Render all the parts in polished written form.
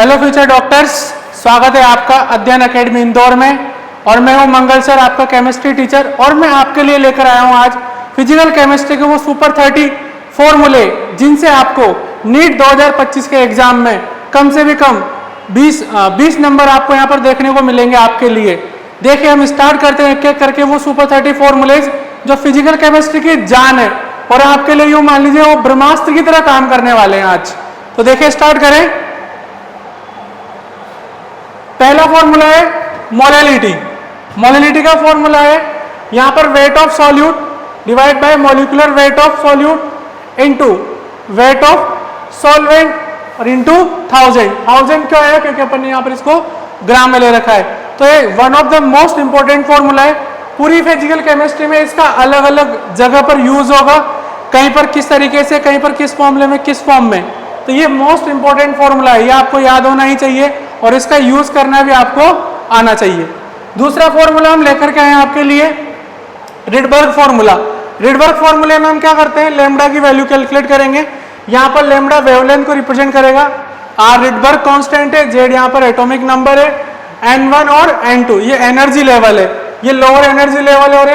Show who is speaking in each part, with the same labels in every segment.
Speaker 1: Hello future doctors, स्वागत है आपका अध्ययन एकेडमी इंदौर में। और मैं हूं मंगल सर, आपका केमिस्ट्री टीचर। और मैं आपके लिए लेकर आया हूं आज फिजिकल केमिस्ट्री के वो सुपर 30 फॉर्मूले जिनसे आपको नीट 2025 के एग्जाम में कम से भी कम 20 नंबर आपको यहां पर देखने को मिलेंगे आपके लिए। देखिए, हम स्टार्ट करते हैं एक एक करके वो सुपर 30 फॉर्मूलेज जो फिजिकल केमिस्ट्री की जान है और आपके लिए यूं मान लीजिए वो ब्रह्मास्त्र की तरह काम करने वाले हैं आज। तो देखिए, स्टार्ट करें। पहला फॉर्मूला है मोलैलिटी। मोलैलिटी का फॉर्मूला है यहां पर weight of solute divide by molecular weight of solute into weight of solvent और इनटू 1000 क्यों है? क्योंकि अपन ने यहां पर इसको ग्राम में ले रखा है। तो ये one of the most important formula है पूरी फिजिकल केमिस्ट्री में। इसका अलग अलग जगह पर यूज होगा, कहीं पर किस तरीके से, कहीं पर किस फॉर्मूले में, किस फॉर्म में। तो ये मोस्ट इंपॉर्टेंट फॉर्मूला है, ये आपको याद होना ही चाहिए और इसका यूज करना भी आपको आना चाहिए। दूसरा फॉर्मूला हम लेकर के आए आपके लिए रिडबर्ग फॉर्मूला। रिडबर्ग फॉर्मूले में हम क्या करते हैं, लेमडा की वैल्यू कैलकुलेट करेंगे। यहाँ पर लेमडा वेवलेंथ को रिप्रेजेंट करेगा, आर रिडबर्ग कांस्टेंट है, जेड यहाँ पर एटॉमिक नंबर है, N1 और N2 ये एनर्जी लेवल है, ये लोअर एनर्जी लेवल और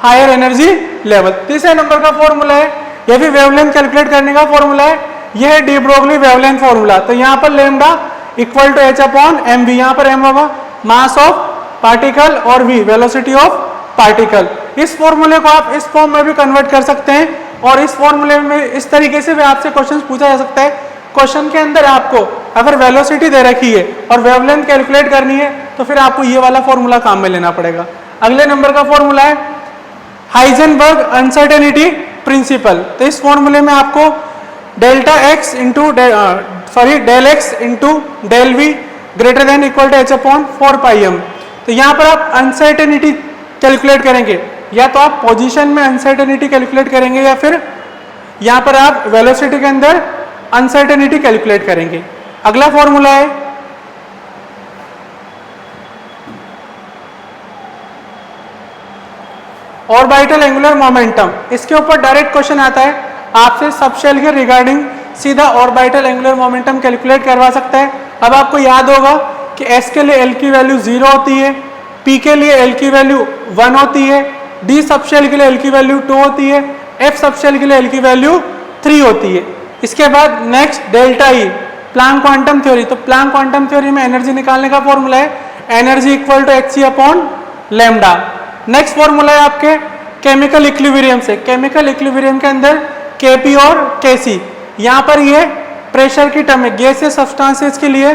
Speaker 1: हायर एनर्जी लेवल। तीसरे नंबर का फॉर्मूला है, यह भी वेवलेंथ कैलकुलेट करने का फॉर्मूला है, यह है डी ब्रोगली वेवलेंथ फॉर्मूला। तो यहाँ पर lambda equal to h upon mv, यहाँ पर m होगा मास ऑफ पार्टिकल और v वेलोसिटी ऑफ पार्टिकल। इस फॉर्मूले को आप इस फॉर्म में भी कन्वर्ट कर सकते हैं और इस फॉर्मूले में इस तरीके से भी आपसे क्वेश्चन पूछा जा सकता है। क्वेश्चन के अंदर आपको अगर वेलोसिटी दे रखी है और वेवलेंथ कैलकुलेट करनी है तो फिर आपको ये वाला फॉर्मूला काम में लेना पड़ेगा। अगले नंबर का फॉर्मूला है हाइजेनबर्ग अनसर्टेनिटी प्रिंसिपल। तो इस फॉर्मूले में आपको delta x into del x into del v greater than equal to h upon 4 pi m। तो यहाँ पर आप अनसर्टेनिटी कैलकुलेट करेंगे, या तो आप पोजीशन में अनसर्टेनिटी कैलकुलेट करेंगे या फिर यहाँ पर आप वेलोसिटी के अंदर अनसर्टेनिटी कैलकुलेट करेंगे। अगला फॉर्मूला है ऑर्बिटल एंगुलर मोमेंटम। इसके ऊपर डायरेक्ट क्वेश्चन आता है आपसे सब शेल के रिगार्डिंग, सीधा ऑर्बिटल एंगुलर मोमेंटम कैलकुलेट करवा सकता है। अब आपको याद होगा कि s के लिए l की वैल्यू 0 होती है, p के लिए l की वैल्यू 1 होती है, d सब शेल के लिए l की वैल्यू 2 होती है, f सब शेल के लिए l की वैल्यू 3 होती है। इसके बाद next delta E, Planck quantum theory. तो प्लैंक क्वांटम थ्योरी में एनर्जी निकालने का फॉर्मूला है energy equal to hc upon lambda. Next formula है आपके केमिकल इक्विलिब्रियम से। केमिकल इक्विलिब्रियम के अंदर Kp और Kc, यहाँ पर ये प्रेशर की टर्म है, गैसियस सब्सटेंसेस के लिए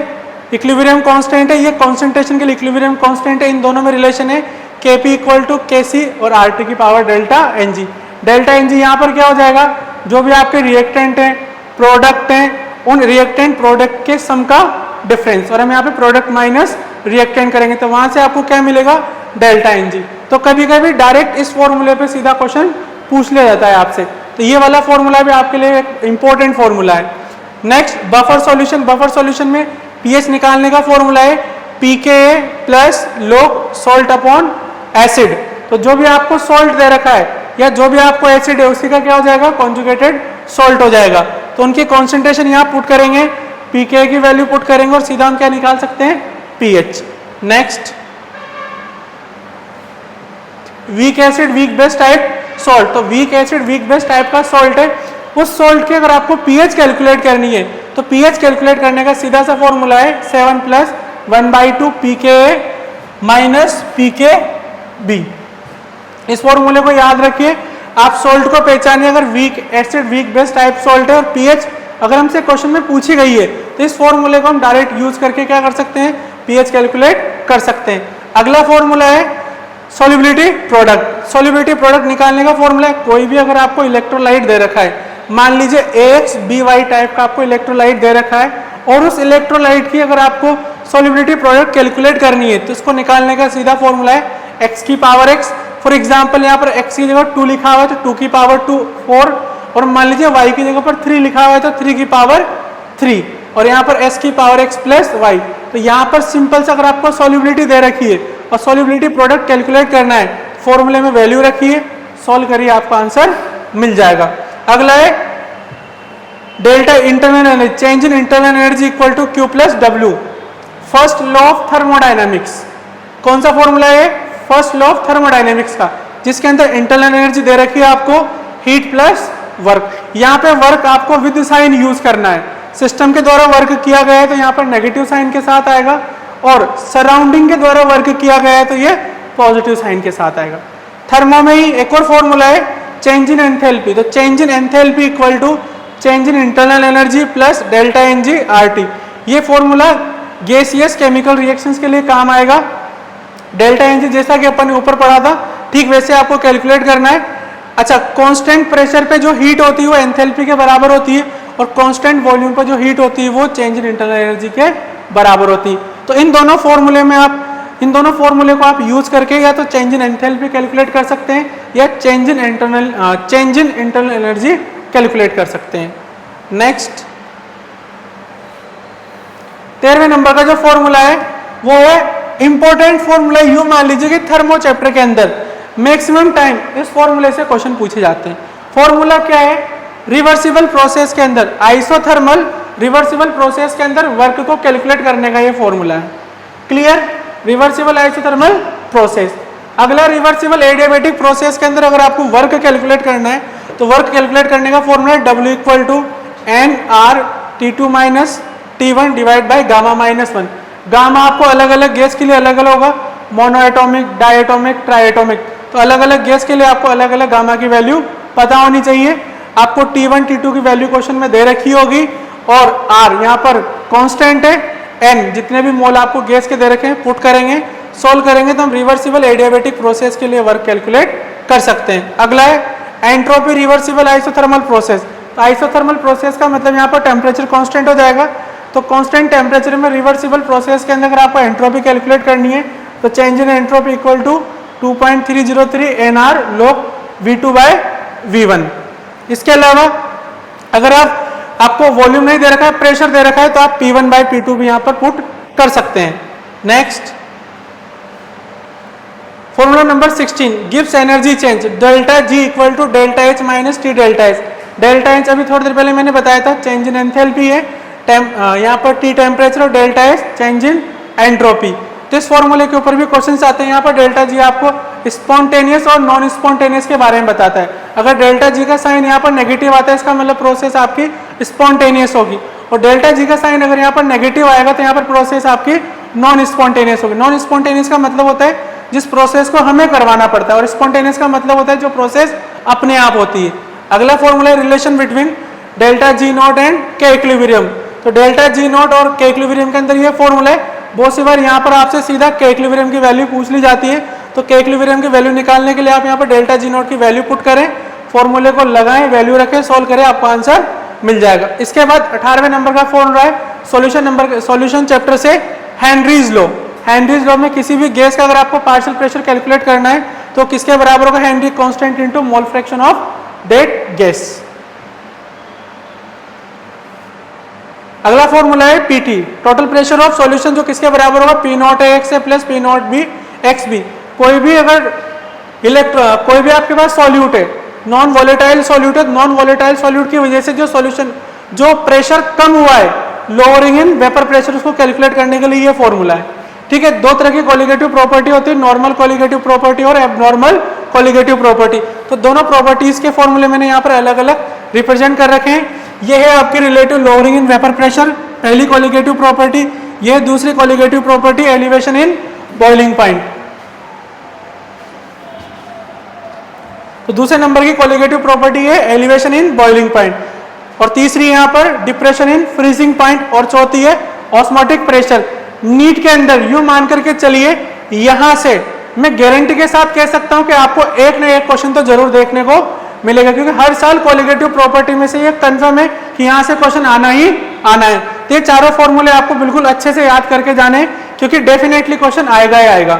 Speaker 1: इक्विलिब्रियम कांस्टेंट है, ये कॉन्सेंट्रेशन के लिए इक्विलिब्रियम कांस्टेंट है। इन दोनों में रिलेशन है Kp इक्वल टू Kc और RT की power delta Ng। Delta Ng यहाँ पर क्या हो जाएगा, जो भी आपके रिएक्टेंट हैं, प्रोडक्ट हैं, उन रिएक्टेंट प्रोडक्ट के सम का डिफरेंस। और हम यहाँ पे प्रोडक्ट माइनस रिएक्टेंट करेंगे तो वहां से आपको क्या मिलेगा, डेल्टा Ng। तो कभी कभी डायरेक्ट इस फॉर्मूले पे सीधा क्वेश्चन पूछ लिया जाता है आपसे, तो ये वाला फॉर्मूला भी आपके लिए एक इंपॉर्टेंट फॉर्मूला है। Next buffer solution. Buffer solution में पीएच निकालने का फॉर्मूला है pKa प्लस लोग सॉल्ट अपॉन एसिड। तो जो भी आपको सॉल्ट दे रखा है या जो भी आपको एसिड है उसी का क्या हो जाएगा, कॉन्जुगेटेड सॉल्ट हो जाएगा। तो उनकी कॉन्सेंट्रेशन यहाँ पुट करेंगे, pKa की वैल्यू पुट करेंगे और सीधा हम क्या निकाल सकते हैं, pH। Next weak acid weak base type salt. तो weak acid weak base type का सॉल्ट है, उस सॉल्ट की अगर आपको पीएच कैलकुलेट करनी है तो पीएच कैलकुलेट करने का सीधा सा फॉर्मूला है 7 + 1/2 pKa माइनस pKb। इस फॉर्मूले को याद रखिए, आप सॉल्ट को पहचानिए अगर week acid weak base type salt है और पीएच अगर हमसे क्वेश्चन में पूछी गई है तो इस फॉर्मूले को हम डायरेक्ट यूज करके क्या कर सकते हैं, पीएच कैलकुलेट कर सकते हैं। अगला फॉर्मूला है सॉल्युबिलिटी प्रोडक्ट। सॉल्युबिलिटी प्रोडक्ट निकालने का फॉर्मूला है, कोई भी अगर आपको इलेक्ट्रोलाइट दे रखा है, मान लीजिए AX/BY टाइप का आपको इलेक्ट्रोलाइट दे रखा है और उस इलेक्ट्रोलाइट की अगर आपको सॉल्युबिलिटी प्रोडक्ट कैलकुलेट करनी है तो इसको निकालने का सीधा फॉर्मूला है x की पावर x। फॉर एग्जांपल यहाँ पर x की जगह 2 लिखा हुआ है तो 2 की पावर 2 4, और मान लीजिए y की जगह पर 3 लिखा हुआ है तो 3 की पावर 3, और यहाँ पर s की पावर x प्लस y। तो यहाँ पर सिंपल से अगर आपको सॉल्युबिलिटी दे रखी है और सॉल्युबिलिटी प्रोडक्ट कैलकुलेट करना है, फॉर्मूले में वैल्यू रखिए, सॉल्व करिए, आपका आंसर मिल जाएगा। अगला है delta internal energy, change in internal energy equal to Q plus W। First law of thermodynamics, कौन सा फॉर्मूला है? फर्स्ट लॉ ऑफ थर्मोडाइनमिक्स का, जिसके अंदर इंटरनल एनर्जी दे रखी है आपको हीट प्लस वर्क। यहाँ पे वर्क आपको विद साइन यूज करना है, सिस्टम के द्वारा वर्क किया गया है तो यहाँ पर नेगेटिव साइन के साथ आएगा, और सराउंडिंग के द्वारा वर्क किया गया है तो ये पॉजिटिव साइन के साथ आएगा। थर्मो में ही एक और फॉर्मूला है चेंज इन एंथैल्पी, तो change in enthalpy equal to change in internal energy plus delta n g RT. ये फॉर्मूला गैसियस केमिकल रिएक्शंस के लिए काम आएगा। डेल्टा एनजी जैसा कि अपन ने ऊपर पढ़ा था ठीक वैसे आपको कैलकुलेट करना है। अच्छा, कांस्टेंट प्रेशर पे जो हीट होती है वो एंथैल्पी के बराबर होती है, और कांस्टेंट वॉल्यूम पर जो हीट होती है वो चेंज इन इंटरनल एनर्जी के बराबर होती है। तो इन दोनों फॉर्मूले को आप यूज करके या तो चेंज इन एंथैल्पी कैलकुलेट कर सकते हैं या change in internal energy calculate कर सकते हैं। नेक्स्ट 13वें नंबर का जो फॉर्मूला है वो है इंपॉर्टेंट फॉर्मूला। यूं मान लीजिए कि थर्मो चैप्टर के अंदर मैक्सिमम टाइम इस फॉर्मूले से क्वेश्चन पूछे जाते हैं। फॉर्मूला क्या है? रिवर्सिबल प्रोसेस के अंदर, आइसोथर्मल रिवर्सिबल प्रोसेस के अंदर वर्क को कैलकुलेट करने का ये फॉर्मूला है। क्लियर? Reversible isothermal process. अगला रिवर्सिबल एडियाबैटिक प्रोसेस के अंदर अगर आपको वर्क कैलकुलेट करना है तो वर्क कैलकुलेट करने का फॉर्मूला है W equal to nRT2 minus T1 divide by gamma minus 1। Gamma आपको अलग अलग गैस के लिए अलग अलग होगा, मोनोएटॉमिक, डायएटॉमिक, ट्राइएटॉमिक, तो अलग अलग गैस के लिए आपको अलग अलग गामा की वैल्यू पता होनी चाहिए। आपको T1 T2 की वैल्यू क्वेश्चन में दे रखी होगी, और R यहाँ पर कांस्टेंट है, N जितने भी मोल आपको गैस के दे रखे हैं पुट करेंगे, सोल्व करेंगे तो हम रिवर्सिबल एडियाबैटिक प्रोसेस के लिए वर्क कैलकुलेट कर सकते हैं। अगला है एंट्रोपी रिवर्सिबल आइसोथर्मल प्रोसेस। तो आइसोथर्मल प्रोसेस का मतलब यहाँ पर टेम्परेचर कांस्टेंट हो जाएगा, तो कांस्टेंट टेम्परेचर में रिवर्सिबल प्रोसेस के अंदर अगर आपको एंट्रोपी कैलकुलेट करनी है तो change in entropy equal to 2.303 nR log V2 by V1। इसके अलावा अगर आपको वॉल्यूम नहीं दे रखा है, प्रेशर दे रखा है, तो आप P1 बाय P2 भी यहाँ पर पुट कर सकते हैं। नेक्स्ट फॉर्मूला नंबर 16 गिव्स energy change delta G equal to delta H minus T delta H। Delta H अभी थोड़ी देर पहले मैंने बताया था चेंज इन एंथैल्पी है, यहाँ पर T टेम्परेचर और delta H change in entropy. तो इस फॉर्मूले के ऊपर भी क्वेश्चंस आते हैं। यहाँ पर डेल्टा G आपको स्पॉन्टेनियस और नॉन स्पॉन्टेनियस के बारे में बताता है। अगर डेल्टा G का साइन यहाँ पर नेगेटिव आता है इसका मतलब प्रोसेस आपकी स्पॉन्टेनियस होगी, और डेल्टा G का साइन अगर यहाँ पर नेगेटिव आएगा तो यहाँ पर प्रोसेस आपकी नॉन स्पॉन्टेनियस होगी। नॉन स्पॉन्टेनियस का मतलब होता है जिस प्रोसेस को हमें करवाना पड़ता है, और स्पॉन्टेनियस का मतलब होता है जो प्रोसेस अपने आप होती है। अगला फॉर्मूला है relation between delta G not and के इक्विलिब्रियम। तो डेल्टा G नॉट और के इक्विलिब्रियम के अंदर ये फॉर्मूला है। बहुत सी बार यहाँ पर आपसे सीधा के इक्विलिब्रियम की वैल्यू पूछ ली जाती है, तो के इक्विलिब्रियम की वैल्यू निकालने के लिए आप यहाँ पर डेल्टा G नॉट की वैल्यू पुट करें, फॉर्मूले को लगाएं, वैल्यू रखें, सोल्व करें, आपको आंसर मिल जाएगा। इसके बाद 18वें नंबर का फॉर्मूला है सॉल्यूशन चैप्टर से हेनरीज लॉ। हेनरीज लॉ में किसी भी गैस का अगर आपको पार्शियल प्रेशर कैलकुलेट करना है तो किसके बराबर होगा? Henry constant into mole fraction of that gas. अगला फॉर्मूला है PT total pressure of solution, जो किसके बराबर होगा? P naught X plus P naught B X B. कोई भी आपके पास सॉल्यूट है, नॉन वॉलेटाइल सॉल्यूट है, नॉन वॉलेटाइल सॉल्यूट की वजह से जो प्रेशर कम हुआ है, लोअरिंग इन वेपर प्रेशर, उसको कैलकुलेट करने के लिए ये फॉर्मूला है। ठीक है, दो तरह की कोलिगेटिव प्रॉपर्टी होती है, नॉर्मल कोलिगेटिव प्रॉपर्टी और एबनॉर्मल कोलिगेटिव प्रॉपर्टी। तो दोनों प्रॉपर्टीज के फॉर्मूले मैंने यहाँ पर अलग अलग रिप्रेजेंट कर रखे हैं। ये है आपकी relative lowering in vapour pressure, पहली कोलिगेटिव प्रॉपर्टी। ये दूसरी colligative property elevation in boiling point. तो दूसरे नंबर की कोलिगेटिव प्रॉपर्टी है एलिवेशन इन बॉइलिंग पॉइंट, और तीसरी यहाँ पर डिप्रेशन इन फ्रीजिंग पॉइंट, और चौथी है ऑस्मोटिक प्रेशर। नीट के अंदर यूं मान करके चलिए, यहां से मैं गारंटी के साथ कह सकता हूं कि आपको एक न एक क्वेश्चन तो जरूर देखने को मिलेगा, क्योंकि हर साल कोलिगेटिव प्रॉपर्टी में से ये कंफर्म है कि यहां से क्वेश्चन आना ही आना है। तो ये चारों फॉर्मूले आपको बिल्कुल अच्छे से याद करके जाने, क्योंकि डेफिनेटली क्वेश्चन आएगा ही आएगा।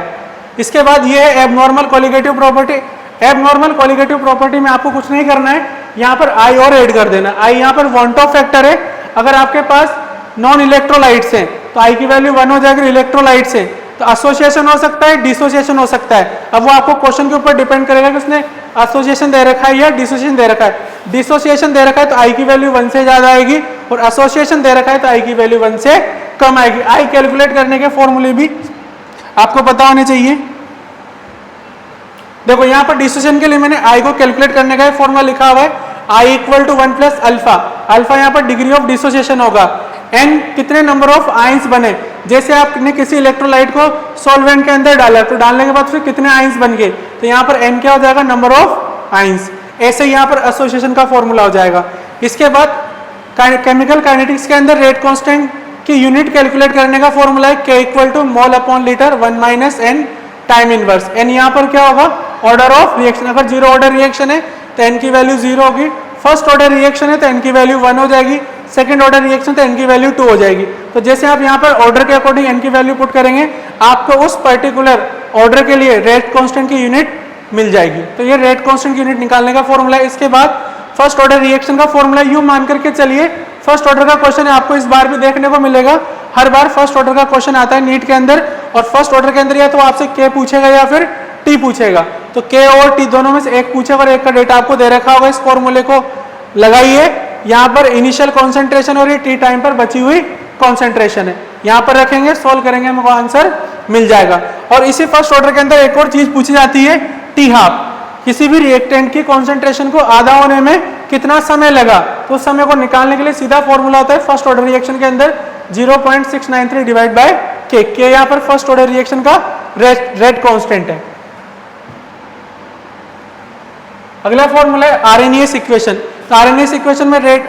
Speaker 1: इसके बाद ये है abnormal colligative property. Abnormal colligative property में आपको कुछ नहीं करना है, यहाँ पर आई और ऐड कर देना। आई यहाँ पर वन ऑफ फैक्टर है, अगर आपके पास नॉन इलेक्ट्रोलाइट्स हैं तो आई की वैल्यू 1 हो जाएगी, इलेक्ट्रोलाइट्स है तो एसोसिएशन हो सकता है, डिसोसिएशन हो सकता है। अब वो आपको क्वेश्चन के ऊपर डिपेंड करेगा कि उसने एसोसिएशन दे रखा है या डिसोसिएशन दे रखा है। डिसोसिएशन दे रखा है तो आई की वैल्यू 1 से ज्यादा आएगी, और एसोसिएशन दे रखा है तो आई की वैल्यू 1 से कम आएगी। आई कैलकुलेट करने के फॉर्मूले भी आपको पता होने चाहिए। देखो यहाँ पर डिसोसिएशन के लिए मैंने आई को कैलकुलेट करने का फॉर्मूला लिखा हुआ है, i equal to 1 plus alpha. Alpha यहाँ पर डिग्री ऑफ डिसोसिएशन होगा, एन कितने नंबर ऑफ आयंस बने, जैसे आपने किसी इलेक्ट्रोलाइट को सॉल्वेंट के अंदर डाला तो डालने के बाद फिर कितने आयंस बन गए, तो यहाँ पर एन क्या हो जाएगा, नंबर ऑफ आयंस। ऐसे यहाँ पर एसोसिएशन का फॉर्मूला हो जाएगा। इसके बाद केमिकल काइनेटिक्स के अंदर रेट कांस्टेंट की यूनिट कैलकुलेट करने का फॉर्मूला है K equal to mole upon litre 1 minus N time inverse. N यहाँ पर क्या होगा, ऑर्डर ऑफ रिएक्शन। अगर जीरो ऑर्डर रिएक्शन है तो एन की वैल्यू 0 होगी, फर्स्ट ऑर्डर रिएक्शन है तो एन की वैल्यू 1 हो जाएगी, सेकंड ऑर्डर रिएक्शन तो एन की वैल्यू 2 हो जाएगी। तो जैसे आप यहाँ पर ऑर्डर के अकॉर्डिंग एन की वैल्यू पुट करेंगे, आपको उस पर्टिकुलर ऑर्डर के लिए रेट कांस्टेंट की यूनिट मिल जाएगी। तो ये रेट कांस्टेंट की यूनिट निकालने का फॉर्मूला है। इसके बाद फर्स्ट ऑर्डर रिएक्शन का फॉर्मूला यूं मान करके चलिए, फर्स्ट ऑर्डर का क्वेश्चन है, आपको इस बार भी देखने को मिलेगा, हर बार फर्स्ट ऑर्डर का क्वेश्चन आता है नीट के अंदर, और फर्स्ट ऑर्डर के अंदर या तो आपसे के पूछेगा या फिर टी पूछेगा। तो के और टी दोनों में से एक पूछेगा और एक का डेटा आपको दे रखा होगा। इस फॉर्मूले को लगाइए, यहाँ पर इनिशियल कॉन्सेंट्रेशन और ये टी टाइम पर बची हुई कॉन्सेंट्रेशन है, यहाँ पर रखेंगे, सोल्व करेंगे, हमको आंसर मिल जाएगा। और इसी फर्स्ट ऑर्डर के अंदर एक और चीज पूछी जाती है, टी हाफ। किसी भी रिएक्टेंट की कॉन्सेंट्रेशन को आधा होने में कितना समय लगा, तो उस समय को निकालने के लिए सीधा फॉर्मूला होता है फर्स्ट ऑर्डर रिएक्शन के अंदर 0.693 डिवाइड बाय के यहाँ पर फर्स्ट ऑर्डर रिएक्शन का रेट कांस्टेंट है। अगला फॉर्मूला है आरएनएस इक्वेशन। तो आरएनएस इक्वेशन में रेट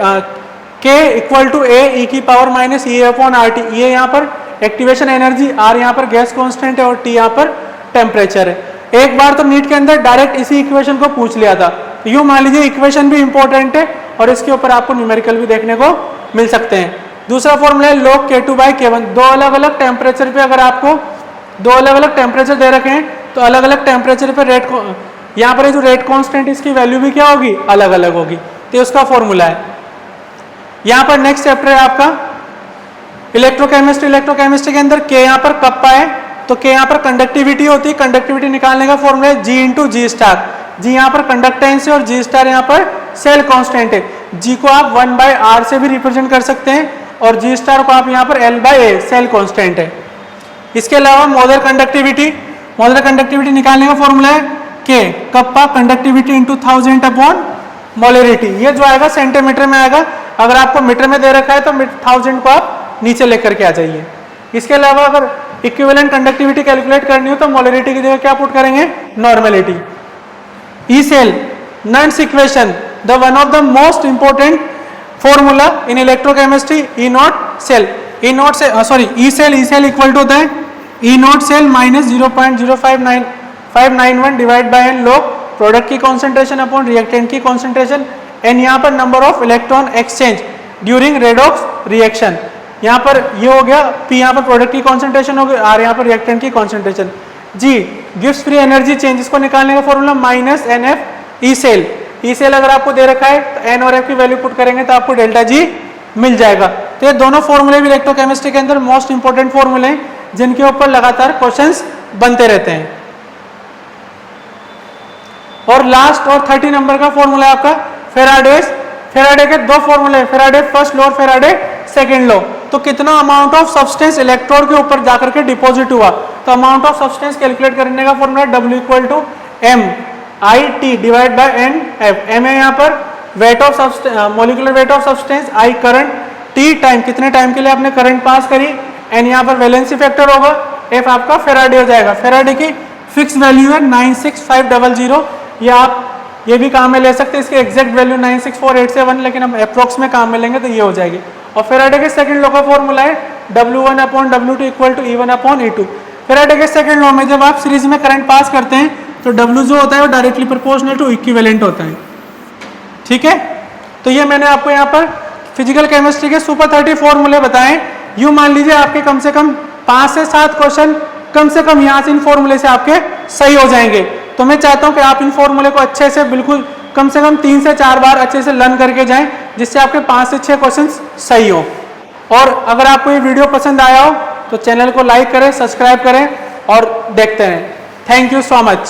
Speaker 1: के इक्वल टू ए ई की पावर माइनस ई अपॉन आर टी। ये यहाँ पर एक्टिवेशन एनर्जी, आर यहाँ पर गैस कांस्टेंट है और टी यहाँ पर टेम्परेचर है। एक बार तो नीट के अंदर डायरेक्ट इसी इक्वेशन को पूछ लिया था, तो यूं मान लीजिए इक्वेशन भी इंपॉर्टेंट है और इसके ऊपर आपको न्यूमेरिकल भी देखने को मिल सकते हैं। दूसरा फॉर्मूला है log K2 बाई K1। दो अलग अलग टेम्परेचर पे अगर आपको दो अलग अलग टेम्परेचर दे रखे हैं तो अलग अलग टेम्परेचर पे रेट को यहाँ पर जो रेट कांस्टेंट इसकी वैल्यू भी क्या होगी, अलग अलग होगी। तो उसका फॉर्मूला है, यहाँ पर नेक्स्ट चैप्टर है आपका इलेक्ट्रोकेमिस्ट्री। इलेक्ट्रोकेमिस्ट्री के अंदर के यहाँ पर कप्पा है, तो के यहाँ पर कंडक्टिविटी होती है। कंडक्टिविटी निकालने का फॉर्मूला है जी इंटू जी स्टार। जी यहाँ पर कंडक्टेंस है और जी स्टार यहाँ पर सेल कांस्टेंट है। जी को आप 1 बाय आर से भी रिप्रेजेंट कर सकते हैं और जी स्टार को आप यहाँ पर L by A, cell constant है। इसके अलावा मोलर कंडक्टिविटी निकालने का फॉर्मूला है के kappa conductivity into 1000 upon molarity. ये जो आएगा सेंटीमीटर में आएगा, अगर आपको मीटर में दे रखा है तो 1000 को आप नीचे लेकर के आ जाइए। इसके अलावा अगर इक्विवेलेंट कंडक्टिविटी कैलकुलेट करनी हो तो मोलरिटी की जगह क्या पुट करेंगे, normality. E cell Nernst equation, the one of the most important formula in electrochemistry, E naught cell. E naught say sorry E cell equal to होता है E naught cell minus 0.05591 divide by n log product की concentration upon reactant की concentration, n यहाँ पर number of electron exchange during redox reaction. यहाँ पर ये हो गया, पी यहाँ पर प्रोडक्ट की कॉन्सेंट्रेशन हो गई, आर यहाँ पर रिएक्टेंट की कॉन्सेंट्रेशन। जी गिव्स फ्री एनर्जी चेंज, इसको निकालने का formula minus N F E cell. E cell अगर आपको दे रखा है तो एन और एफ की वैल्यू पुट करेंगे तो आपको डेल्टा जी मिल जाएगा। तो ये दोनों फॉर्मूले भी इलेक्ट्रोकेमिस्ट्री के अंदर मोस्ट इंपोर्टेंट फॉर्मूले हैं जिनके ऊपर लगातार क्वेश्चंस बनते रहते हैं। और लास्ट और 30 नंबर का फॉर्मूला है आपका फेराडेस। फेराडे के दो फॉर्मूले हैं, फेराडे फर्स्ट लॉ और फेराडे सेकंड लॉ। तो कितना अमाउंट ऑफ सब्सटेंस इलेक्ट्रोड के ऊपर जाकर के डिपॉजिट हुआ, तो अमाउंट ऑफ सब्सटेंस कैलकुलेट करने का formula W equal to M I T divide by N F। M है यहाँ पर weight of molecular weight of substance, I current, T time कितने टाइम के लिए आपने करंट पास करी, N यहाँ पर वैलेंसी फैक्टर होगा, F आपका फेराडे हो जाएगा। फेराडे की फिक्स वैल्यू है 96500। ये भी काम में ले सकते हैं, इसके एग्जैक्ट वैल्यू 964871, लेकिन हम अप्रोक्स में काम में लेंगे तो ये हो जाएगी। और फेराडे के सेकंड लॉ का फॉर्मूला है W1 upon W2 equal to E1 upon E2। Faraday के सेकंड लॉ में जब आप सीरीज में करंट पास करते हैं तो W जो होता है वो डायरेक्टली प्रोपोर्शनल टू इक्विवेलेंट होता है, ठीक है। तो ये मैंने आपको यहाँ पर फिजिकल केमिस्ट्री के सुपर 30 फॉर्मूले बताएं। यूँ मान लीजिए आपके कम से कम 5 से 7 क्वेश्चन कम से कम यहाँ से इन फॉर्मूले से आपके सही हो जाएंगे। तो मैं चाहता हूँ कि आप इन फॉर्मूले को अच्छे से बिल्कुल कम से कम 3 से 4 बार अच्छे से लर्न करके जाएं, जिससे आपके 5 से 6 क्वेश्चन सही हो। और अगर आपको ये वीडियो पसंद आया हो तो चैनल को लाइक करें, सब्सक्राइब करें और देखते रहें। Thank you so much.